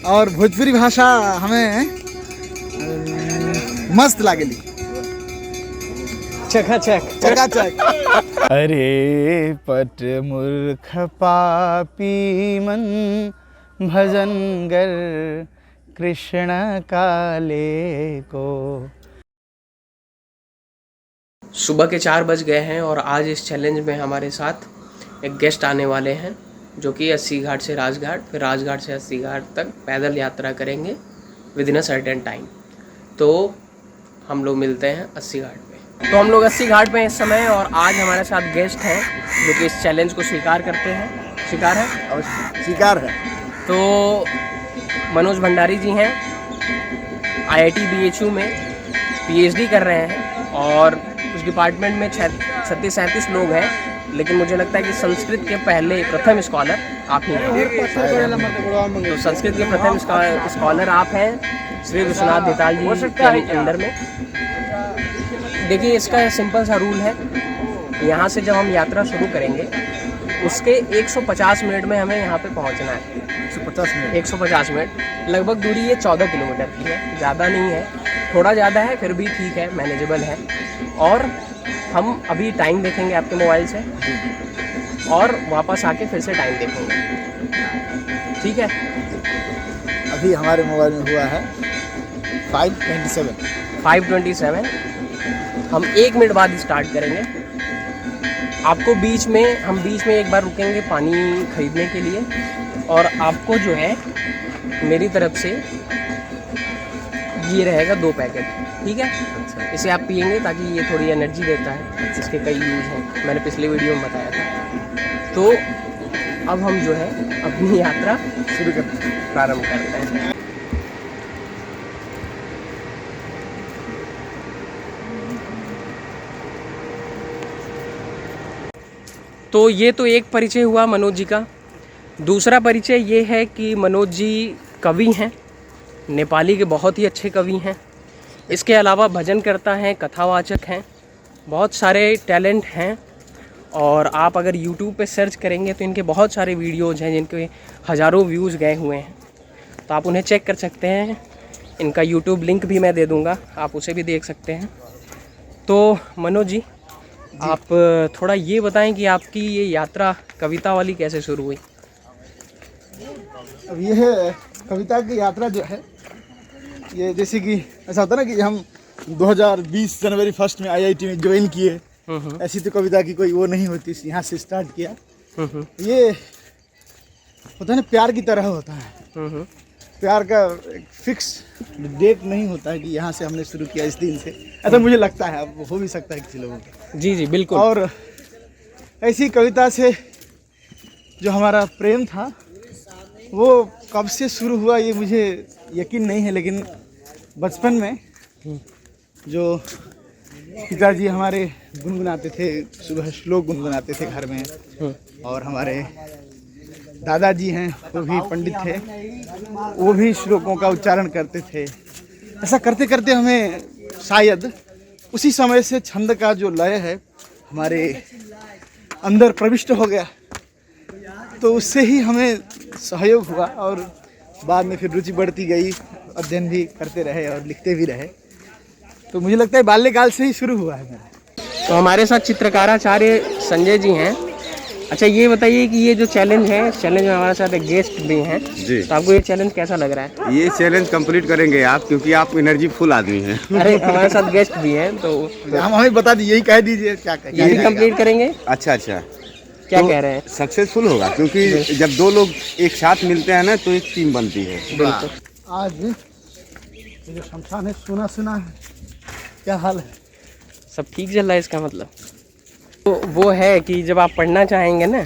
और भोजपुरी भाषा हमें मस्त लागेली। चकाचक चकाचक। अरे पट मूर्ख पापी मन भजन गर कृष्ण काले को। सुबह के 4 बज गए हैं और आज इस चैलेंज में हमारे साथ एक गेस्ट आने वाले हैं जो कि अस्सी घाट से राजघाट, फिर राजघाट से अस्सी घाट तक पैदल यात्रा करेंगे with in a certain time. तो हम लोग मिलते हैं अस्सी घाट पे। तो हम लोग अस्सी घाट पे इस समय, और आज हमारे साथ गेस्ट हैं जो कि इस चैलेंज को स्वीकार करते हैं। स्वीकार है? अवश्य स्वीकार है। तो मनोज भंडारी जी हैं, IIT BHU में PhD कर रहे हैं और उस डिपार्टमेंट में 36-37 लोग हैं, लेकिन मुझे लगता है कि संस्कृत के पहले प्रथम स्कॉलर आप ही हैं। तो संस्कृत के प्रथम स्कॉलर आप हैं श्री विश्वनाथ देताल जी के अंदर में। देखिए, इसका सिंपल सा रूल है, यहाँ से जब हम यात्रा शुरू करेंगे उसके 150 मिनट में हमें यहाँ पे पहुँचना है। 150 मिनट लगभग दूरी ये 14 किलोमीटर की है, ज़्यादा नहीं है, थोड़ा ज़्यादा है फिर भी ठीक है, मैनेजेबल है। और हम अभी टाइम देखेंगे आपके मोबाइल से और वापस आके फिर से टाइम देखेंगे, ठीक है? अभी हमारे मोबाइल में हुआ है 5:27। हम 1 मिनट बाद स्टार्ट करेंगे। आपको बीच में एक बार रुकेंगे पानी खरीदने के लिए, और आपको जो है मेरी तरफ से ये रहेगा 2 पैकेट, ठीक है? इसे आप पियेंगे ताकि ये थोड़ी एनर्जी देता है, इसके कई यूज़ हैं, मैंने पिछले वीडियो में बताया था। तो अब हम जो है अपनी यात्रा प्रारंभ करते हैं। तो ये तो एक परिचय हुआ मनोज जी का। दूसरा परिचय ये है कि मनोज जी कवि हैं, नेपाली के बहुत ही अच्छे कवि हैं। इसके अलावा भजन करता हैं, कथावाचक हैं, बहुत सारे टैलेंट हैं। और आप अगर YouTube पे सर्च करेंगे तो इनके बहुत सारे वीडियोज़ हैं जिनके हज़ारों व्यूज़ गए हुए हैं, तो आप उन्हें चेक कर सकते हैं। इनका YouTube लिंक भी मैं दे दूँगा, आप उसे भी देख सकते हैं। तो मनोज जी, आप थोड़ा ये बताएं कि आपकी ये यात्रा कविता वाली कैसे शुरू हुई? अब यह कविता की यात्रा जो है, ये जैसे कि ऐसा होता है ना कि हम 2020 जनवरी 1 में IIT में ज्वाइन किए, ऐसी तो कविता की कोई वो नहीं होती, यहाँ से स्टार्ट किया। ये होता है ना, प्यार की तरह होता है। प्यार का एक फिक्स डेट नहीं होता है कि यहाँ से हमने शुरू किया इस दिन से, ऐसा मुझे लगता है। अब हो भी सकता है किसी लोगों को। जी बिल्कुल। और ऐसी कविता से जो हमारा प्रेम था वो कब से शुरू हुआ ये मुझे यकीन नहीं है, लेकिन बचपन में जो पिताजी हमारे गुनगुनाते थे, सुबह श्लोक गुनगुनाते थे घर में, और हमारे दादाजी हैं वो भी पंडित थे, वो भी श्लोकों का उच्चारण करते थे। ऐसा करते करते हमें शायद उसी समय से छंद का जो लय है हमारे अंदर प्रविष्ट हो गया, तो उससे ही हमें सहयोग हुआ और बाद में फिर रुचि बढ़ती गई, अध्ययन भी करते रहे और लिखते भी रहे। तो मुझे लगता है बाल्यकाल से ही शुरू हुआ है मेरा। तो हमारे साथ चित्रकाराचार्य संजय जी हैं। अच्छा, ये बताइए कि ये जो चैलेंज है, इस चैलेंज में हमारे साथ एक गेस्ट भी हैं जी, तो आपको ये चैलेंज कैसा लग रहा है? ये चैलेंज कंप्लीट करेंगे आप, क्योंकि आप एनर्जी फुल आदमी हैं। अरे हमारे साथ गेस्ट भी हैं, तो हमें बता दीजिए, यही कह दीजिए क्या ये भी कंप्लीट करेंगे। अच्छा, क्या कह रहे हैं? सक्सेसफुल होगा, क्योंकि जब 2 लोग एक साथ मिलते हैं ना तो एक टीम बनती है। बिल्कुल। आज जो शमशान है, सुना है, क्या हाल है? सब ठीक चल रहा है, इसका मतलब तो वो है कि जब आप पढ़ना चाहेंगे ना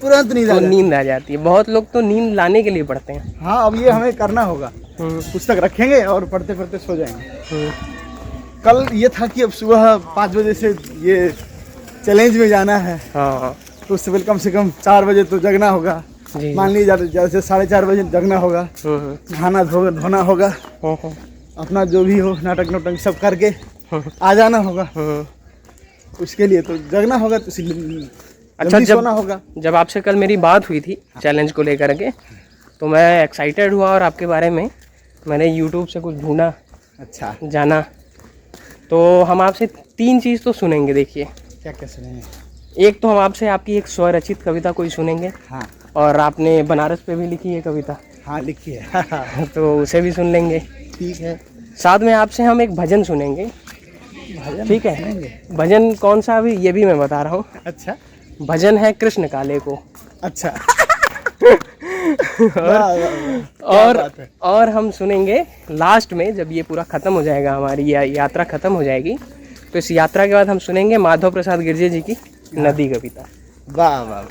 तुरंत नींद आ जाती है। बहुत लोग तो नींद लाने के लिए पढ़ते हैं। हाँ, अब ये हमें करना होगा, पुस्तक रखेंगे और पढ़ते पढ़ते सो जाएंगे। कल ये था कि अब सुबह 5 बजे से ये चैलेंज में जाना है। हाँ, तो उससे पहले कम से कम 4 बजे तो जगना होगा। मान लीजिए जैसे 4:30 बजे जगना होगा, नहाना धोना होगा, अपना जो भी हो नाटक नोटक सब करके आ जाना होगा। उसके लिए तो जगना होगा, तो इसलिए अच्छा, सोना होगा। जब आपसे कल मेरी बात हुई थी चैलेंज को लेकर के, तो मैं एक्साइटेड हुआ और आपके बारे में मैंने यूट्यूब से कुछ ढूंढा, अच्छा, जाना। तो हम आपसे 3 चीज़ तो सुनेंगे। देखिए, क्या क्या सुनेंगे? एक तो हम आपसे आपकी एक स्वरचित कविता कोई सुनेंगे, हाँ और आपने बनारस पे भी लिखी है कविता, हाँ, लिखी है। तो उसे भी सुन लेंगे। ठीक है। साथ में आपसे हम एक भजन सुनेंगे, भजन ठीक है? सुनेंगे? भजन कौन सा अभी ये भी मैं बता रहा हूँ। अच्छा भजन है कृष्ण काले को। अच्छा। और हम सुनेंगे लास्ट में, जब ये पूरा ख़त्म हो जाएगा, हमारी यात्रा ख़त्म हो जाएगी, तो इस यात्रा के बाद हम सुनेंगे माधव प्रसाद गिरजे जी की नदी कविता। वाह वाह।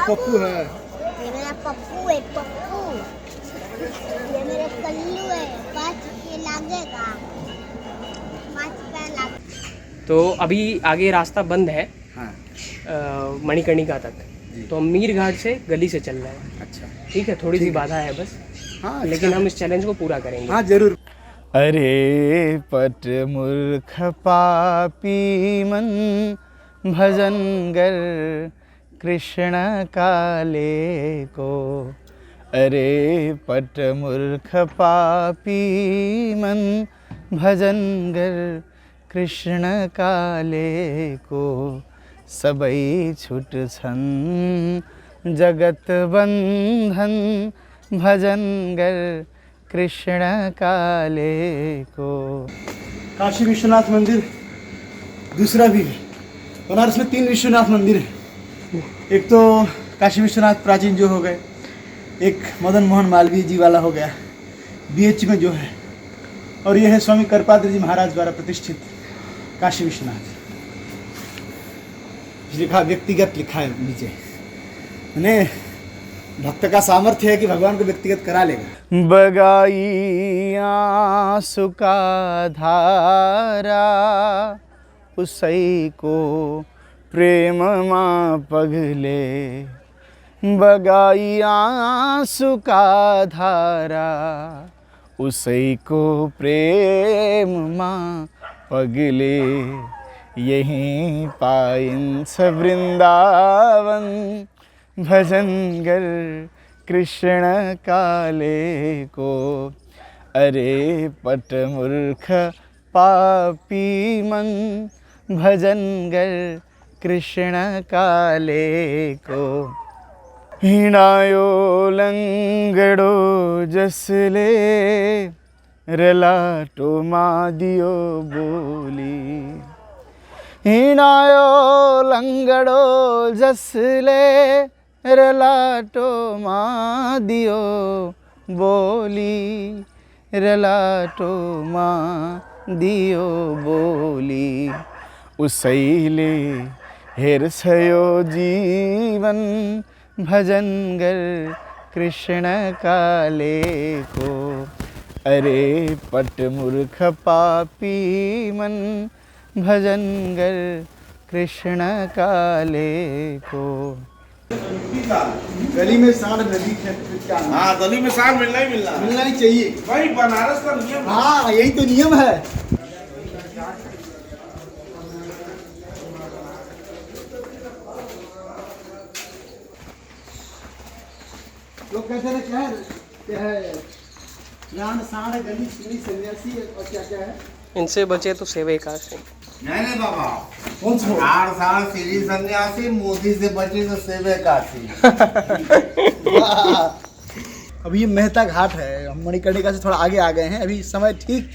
पप्पू है, ये मेरा पप्पू है, पप्पू। ये मेरे कल्लू है, 5 रुपये लागेगा, 5 रुपये लाग। तो अभी आगे रास्ता बंद है हाँ मणिकर्णिका तक, तो हम मीर घाट से गली से चल रहे हैं। अच्छा, ठीक है, थोड़ी सी बाधा है बस, हाँ लेकिन हम इस चैलेंज को पूरा करेंगे। हाँ जरूर। अरे पट मूर्ख पापी मन भजन गर कृष्ण काले को। अरे पट मूर्ख पापी मन भजन गर कृष्ण काले को। सबई छुट छन जगत बंधन भजन गर कृष्ण काले को। काशी विश्वनाथ मंदिर दूसरा भी है। बनारस में 3 विश्वनाथ मंदिर है। एक तो काशी विश्वनाथ प्राचीन जो हो गए, एक मदन मोहन मालवीय जी वाला हो गया बीएच में जो है, और यह है स्वामी करपात्र जी महाराज द्वारा प्रतिष्ठित काशी विश्वनाथ। लिखा व्यक्तिगत लिखा है नीचे, मैंने भक्त का सामर्थ्य है कि भगवान को व्यक्तिगत करा लेगा। बगाई आंसू का धारा उसई को प्रेम माँ पगले। बगाई आंसू का धारा उसई को प्रेम माँ पगले। यहीं पाइन स वृंदावन भजन गर कृष्ण काले को। अरे पट मूर्ख पापी मन भजन गर कृष्ण काले को। हिणायो लंगड़ो जसले रलाटो मादियो बोली। हिणायो लंगड़ो जसले रलाटो माँ दियो बोली। रलाटो माँ दियो बोली। उसैले हेरसयो जीवन भजन गर कृष्ण काले को। अरे पट मूर्ख पापी मन भजन गर कृष्ण काले को। गली में सांड नदी है। हाँ, गली में सांड मिलना ही मिलना है। मिलना ही चाहिए भाई, बनारस का नियम है। हाँ, यही तो नियम है। लोग कहते हैं क्या है रान सांड गली सुनी सन्यासी और क्या क्या है। इनसे बचे तो सेवे काशी। नहीं बाबा, कौन सा? आड़ साड़ सीढ़ी सन्यासी, मोदी से बची तो सेवे काशी। अभी ये मेहता घाट है, हम मणिकर्णिका से थोड़ा आगे आ गए हैं। अभी समय ठीक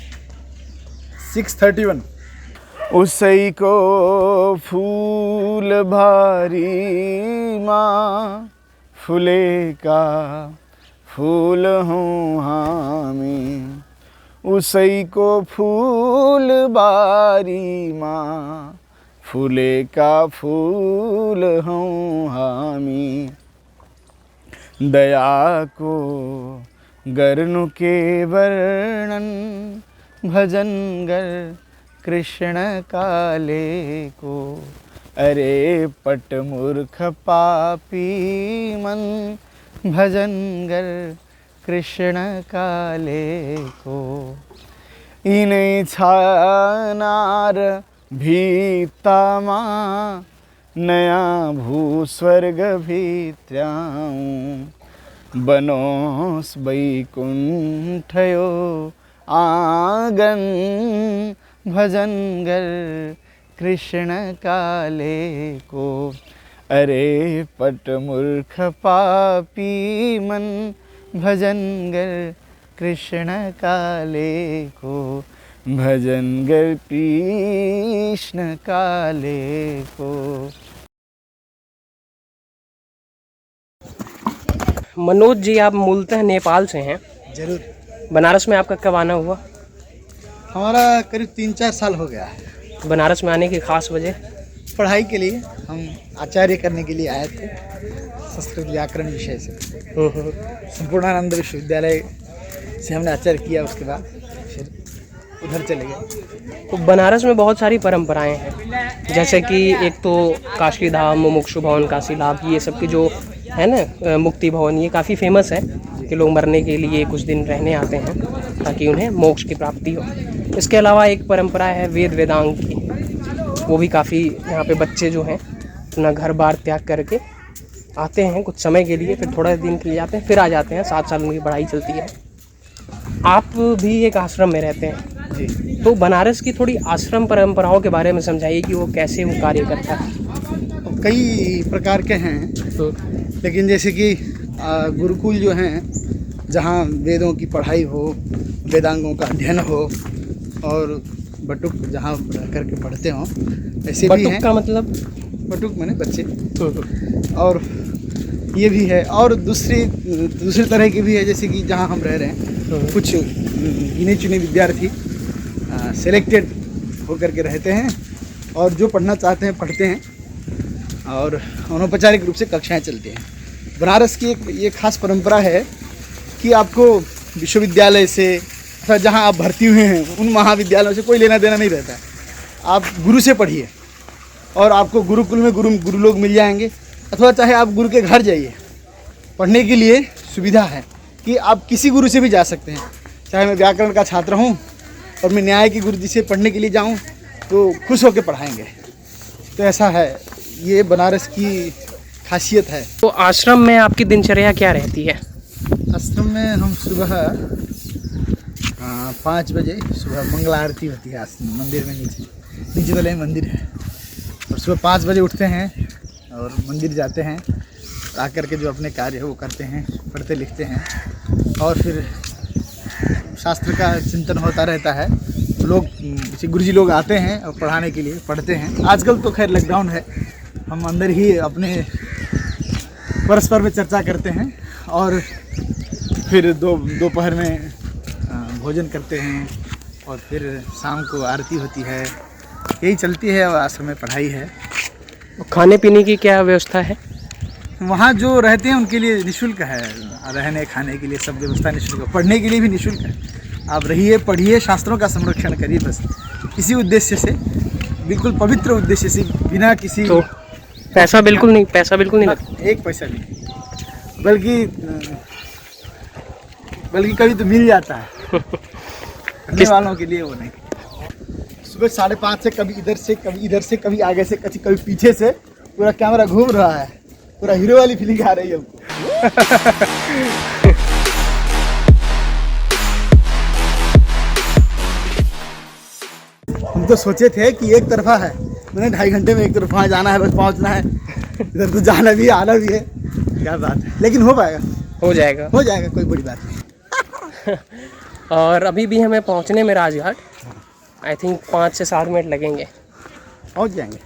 6:31। उसई को फूल भारी माँ फूले का फूल हूँ हामी। उसई को फूल बारी माँ फूले का फूल हूँ हामी। दया को गरनु के वर्णन भजन गर कृष्ण काले को। अरे पट मूर्ख पापी मन भजन गर कृष्ण काले को। इन्हें छानार भीतामा नया भूस्वर्ग भीत्यां बनोस बैकुंठयो आंगन भजन गर कृष्ण काले को। अरे पट मूर्ख पापी मन भजन गर कृष्ण काले को। भजन गर कृष्ण काले को। मनोज जी, आप मूलतः नेपाल से हैं। जरूर। बनारस में आपका कब आना हुआ? हमारा करीब 3-4 साल हो गया है। बनारस में आने की खास वजह? पढ़ाई के लिए हम आचार्य करने के लिए आए थे, संस्कृत व्याकरण विषय से। संपूर्णानंद विश्वविद्यालय से हमने आचार्य किया, उसके बाद फिर उधर चले गए। तो बनारस में बहुत सारी परंपराएं हैं, जैसे कि एक तो काशी धाम, मुमुक्षु भवन, काशी लाभ, ये सब की जो है ना, मुक्ति भवन, ये काफ़ी फेमस है कि लोग मरने के लिए कुछ दिन रहने आते हैं ताकि उन्हें मोक्ष की प्राप्ति हो। इसके अलावा एक परंपरा है वेद वेदांग की, वो भी काफ़ी यहाँ पे बच्चे जो हैं अपना घर बार त्याग करके आते हैं कुछ समय के लिए, फिर थोड़ा दिन के लिए आते हैं, फिर आ जाते हैं। 7 साल उनकी पढ़ाई चलती है। आप भी एक आश्रम में रहते हैं जी। तो बनारस की थोड़ी आश्रम परंपराओं के बारे में समझाइए कि वो कैसे वो कार्य करता है। कई प्रकार के हैं, लेकिन जैसे कि गुरुकुल जो हैं, जहाँ वेदों की पढ़ाई हो, वेदांगों का अध्ययन हो, और बटुक जहाँ रह करके पढ़ते हों, ऐसे भी हैं। का मतलब? बटुक माने बच्चे। और ये भी है, और दूसरी तरह की भी है, जैसे कि जहाँ हम रह रहे हैं कुछ गिने चुने विद्यार्थी सेलेक्टेड होकर के रहते हैं और जो पढ़ना चाहते हैं पढ़ते हैं, और अनौपचारिक रूप से कक्षाएं चलती हैं। बनारस की एक ये खास परंपरा है कि आपको विश्वविद्यालय से अथवा जहाँ आप भर्ती हुए हैं उन महाविद्यालयों से कोई लेना देना नहीं रहता है। आप गुरु से पढ़िए और आपको गुरुकुल में गुरु लोग मिल जाएंगे, अथवा चाहे आप गुरु के घर जाइए, पढ़ने के लिए सुविधा है कि आप किसी गुरु से भी जा सकते हैं। चाहे मैं व्याकरण का छात्र हूँ और मैं न्याय की गुरु जी से पढ़ने के लिए जाऊँ तो खुश होकर पढ़ाएंगे। तो ऐसा है, ये बनारस की खासियत है। तो आश्रम में आपकी दिनचर्या क्या रहती है? आश्रम में हम सुबह 5 बजे सुबह मंगला आरती होती है आश्रम मंदिर में, नीचे वाले मंदिर है, और सुबह 5 बजे उठते हैं और मंदिर जाते हैं, आकर के जो अपने कार्य है वो करते हैं, पढ़ते लिखते हैं, और फिर शास्त्र का चिंतन होता रहता है। लोग जैसे गुरुजी लोग आते हैं और पढ़ाने के लिए पढ़ते हैं। आजकल तो खैर लॉकडाउन है, हम अंदर ही अपने परस्पर में चर्चा करते हैं और फिर दोपहर में भोजन करते हैं, और फिर शाम को आरती होती है। यही चलती है, और आश्रम में पढ़ाई है। खाने पीने की क्या व्यवस्था है? वहाँ जो रहते हैं उनके लिए निःशुल्क है, रहने खाने के लिए सब व्यवस्था निःशुल्क है, पढ़ने के लिए भी निःशुल्क है। आप रहिए, पढ़िए, शास्त्रों का संरक्षण करिए, बस इसी उद्देश्य से, बिल्कुल पवित्र उद्देश्य से, बिना किसी तो पैसा बिल्कुल नहीं लगता? 1 पैसा नहीं, बल्कि कभी तो मिल जाता है पढ़ने वालों के लिए, वो नहीं। सुबह 5:30 से कभी इधर से कभी इधर से कभी आगे से कभी पीछे से पूरा कैमरा घूम रहा है, पूरा हीरो वाली फीलिंग आ रही है हमको। हम तो सोचे थे कि एक तरफा है, मैंने 2.5 घंटे में एक तरफ वहाँ जाना है, बस पहुँचना है, इधर तो जाना भी आना भी है। क्या बात है, लेकिन हो पाएगा, हो जाएगा, कोई बड़ी बात नहीं। और अभी भी हमें पहुंचने में राजघाट आई थिंक 5 से 7 मिनट लगेंगे, पहुँच जाएंगे।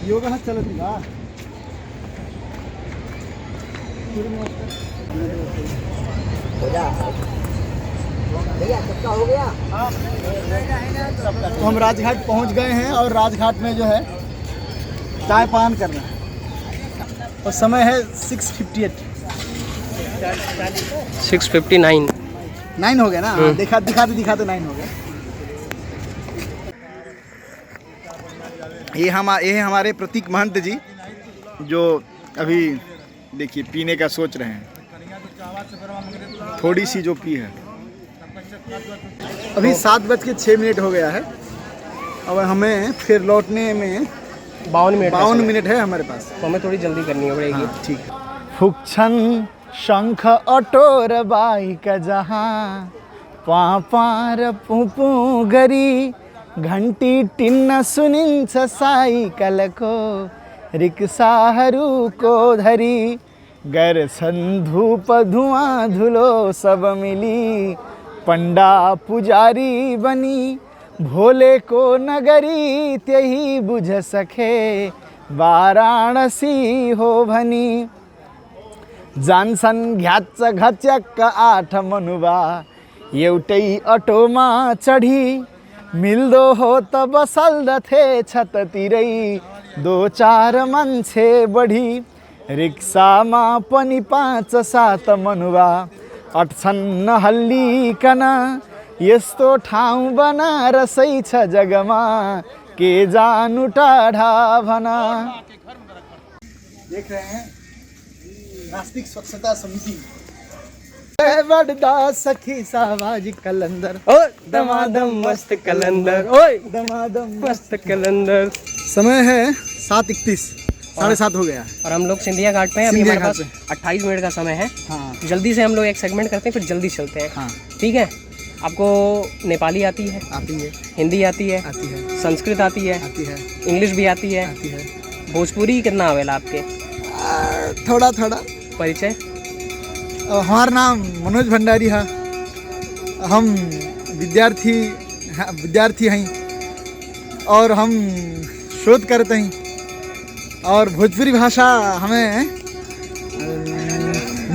योग चलती का हो गया। तो हम राजघाट पहुंच गए हैं और राजघाट में जो है चाय पान करना है। और समय है 6:58। 6:59। 9 हो गया ना? दिखाते 9 हो गया। ये हमारे प्रतीक महंत जी, जो अभी देखिए पीने का सोच रहे हैं। थोड़ी सी जो पी है। अभी 7:06 हो गया है। अब हमें फिर लौटने में 52 मिनट है हमारे पास। तो हमें थोड़ी जल्दी करनी पड़ेगी। हाँ, ठीक है। फुक्छन शंख अटोर बाइक जहाँ पापार पुपु गरी घंटी टिन्न सुनिन्छ साइकलको रिक्साहरूको धरी गर्छन् धूप धुआँ धुलो सब मिली पंडा पुजारी बनी भोलेको नगरी त्यही बुझ सके वाराणसी हो भनी जान्छन् घ्याच घच्याक्क 8 मनुबा एउटै अटोमा चढी मिल्दो हो त बसल्दथे छततिरै 2-4 मान्छे बढी रिक्सामा पनि 5-7 मनुबा अट्छन् नहल्लिकन यस्तो ठाउँ बनारसै छ जगमा के जानु टाढा भना। देख रहे हैं नास्तिक स्वच्छता समिति बड़दा सखी सावाज कलंदर ओ दमादम मस्त कलंदर, ओए दमादम मस्त कलंदर। समय है 7:31, 7:30 हो गया। और हम लोग सिंधिया घाट पे हैं। अभी सिंधिया हमारे घाट पास 28 मिनट का समय है। हाँ जल्दी से हम लोग एक सेगमेंट करते हैं, फिर जल्दी चलते हैं। हाँ ठीक है। आपको नेपाली आती है, आती है, हिंदी आती है, आती है, संस्कृत आती है, आती है, इंग्लिश भी आती है, आती है। भोजपुरी कितना आवेला आपके? थोड़ा परिचय? हमारा नाम मनोज भंडारी है। हम विद्यार्थी हैं और हम शोध करते हैं और भोजपुरी भाषा हमें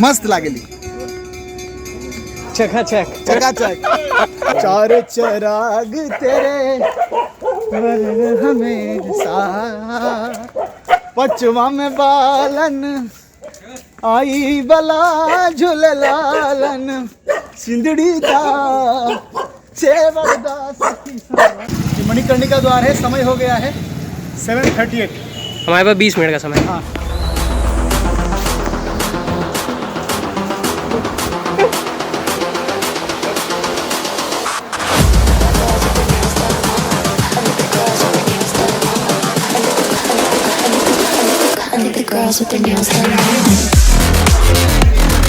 मस्त लागेली। चकाचक चकाचक चार चराग तेरे वर हमेशा पचवा में बालन आई बला झुललालन सिंदड़ी दा चेवड़ा सखी सावा। मणिकर्णिका द्वार है। समय हो गया है 7:38। हमारे पास 20 मिनट का समय है। हाँ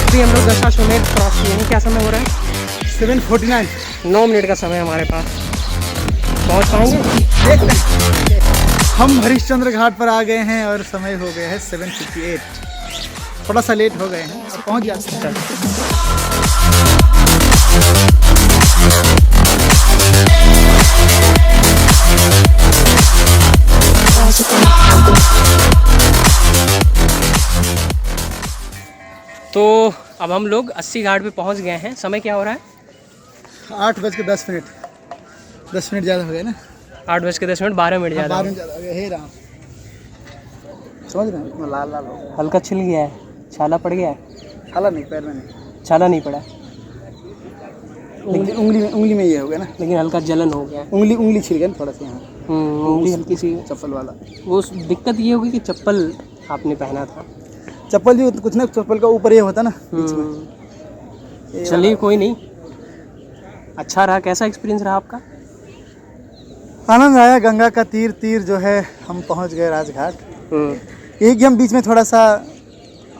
अभी हम लोग दशाश्वमेध क्रॉस किए हैं। क्या समय हो रहा है? 7:49। 9 मिनट का समय हमारे पास। पहुंच पाएंगे? हम हरिश्चंद्र घाट पर आ गए हैं और समय हो गया है 7:58। थोड़ा सा लेट हो गए हैं और पहुंच जाते हैं। तो अब हम लोग 80 घाट पे पहुंच गए हैं। समय क्या हो रहा है? 8:10। 10 मिनट ज़्यादा हो गए ना। 8:10, 12 मिनट ज़्यादा। 12 मिनट ज़्यादा हो गए। हे राम, समझ रहे हैं? लाल लाल हो गया। हल्का छिल गया है, छाला पड़ गया है। छाला नहीं, पैर में नहीं, छाला नहीं पड़ा, लेकिन उंगली में ये हो गया ना। लेकिन हल्का जलन हो गया। उंगली छिल गया ना थोड़ा सा यहाँ, उंगली हल्की सी। चप्पल वाला। वो दिक्कत ये होगी कि चप्पल आपने पहना था। चप्पल भी कुछ ना, चप्पल का ऊपर ये होता ना बीच में। चलिए कोई नहीं, अच्छा रहा। कैसा एक्सपीरियंस रहा आपका? आनंद आया। गंगा का तीर जो है, हम पहुंच गए राजघाट। एक हम बीच में थोड़ा सा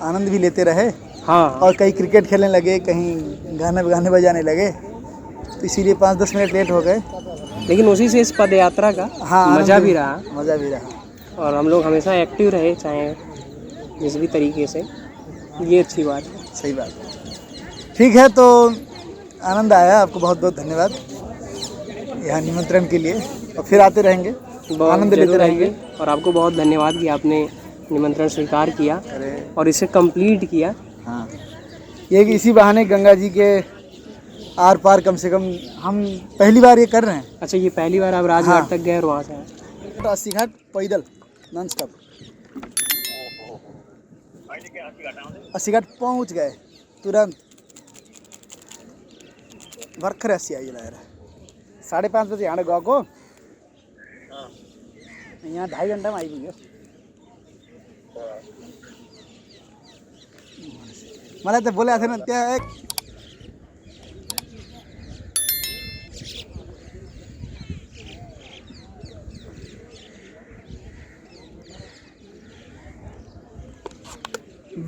आनंद भी लेते रहे। हाँ। और कहीं क्रिकेट खेलने लगे, कहीं गाने बजाने लगे, तो इसीलिए 5-10 मिनट लेट हो गए। लेकिन उसी से इस पद यात्रा का मज़ा भी रहा। मज़ा भी रहा। और हम लोग हमेशा एक्टिव रहे, चाहे जिस भी तरीके से। ये अच्छी बात है। सही बात है। ठीक है, तो आनंद आया। आपको बहुत बहुत धन्यवाद यहाँ निमंत्रण के लिए, और फिर आते रहेंगे, आनंद लेते रहेंगे। और आपको बहुत धन्यवाद कि आपने निमंत्रण स्वीकार किया और इसे कंप्लीट किया। हाँ, ये कि इसी बहाने गंगा जी के आर पार कम से कम हम पहली बार ये कर रहे हैं। अच्छा, ये पहली बार आप राजघाट हाँ। तक गए और वहाँ से आए? 80 घाट पैदल नॉन स्टॉप। अस्सी घाट पहुँच गए तुरंत। वर्खर अस्सी आई यार 5:30 बजे यहाँ गएको यहाँ 2.5 घन्टामा आइपुग्यो। मलाई त बोलेको थिएन त्यहाँ एक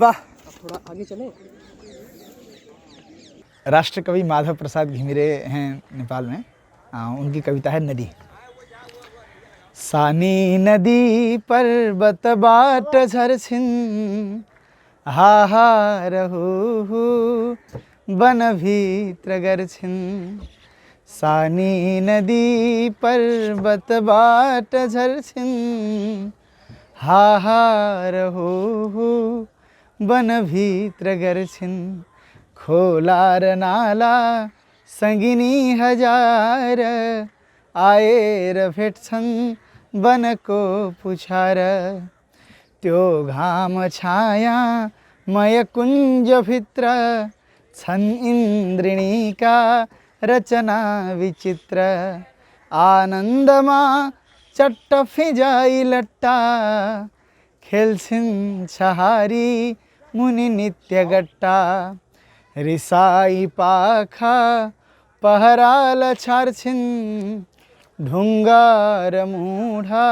वाह। थोड़ा आगे चले। राष्ट्र कवि माधव प्रसाद घिमिरे हैं नेपाल में। उनकी कविता है नदी। सानी नदी पर्वत बाट झर्छिन् हाहार हो वन भित्र गर्छिन्। सानी नदी पर्वत बाट झर्छिन् हाहार हो वन भित्र गर्छिन्। खोला र नाला सङ्गिनी हजार आएर भेट्छन् वनको पुछार। त्यो घाम छाया मय कुञ्जभित्र छन् इन्द्रिणीका रचना विचित्र। आनन्दमा चट्ट फिजाइ लट्टा खेल्छिन् छहारी मुनि नित्य गट्टा। रिसाई पाखा पहराल छार्छिन् ढुङ्गा र मुढा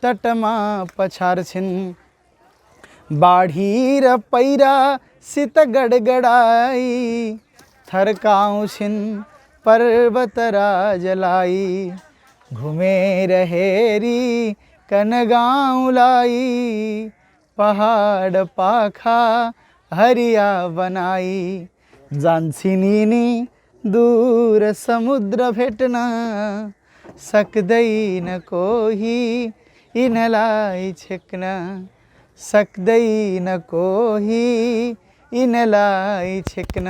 तटमा पछार्छिन्। बाढी र पैरा सित गडगडाई थर्काउँछिन् पर्वत राजलाई। घुमेर हेरी कनगाउँलाई पहाड पाखा हरिया बनाई। जान्छिन् यिनी दूर समुद्र भेट्न सक्दैन कोही यिनलाई छेक्न। सक्दैन कोही यिनलाई छेक्न।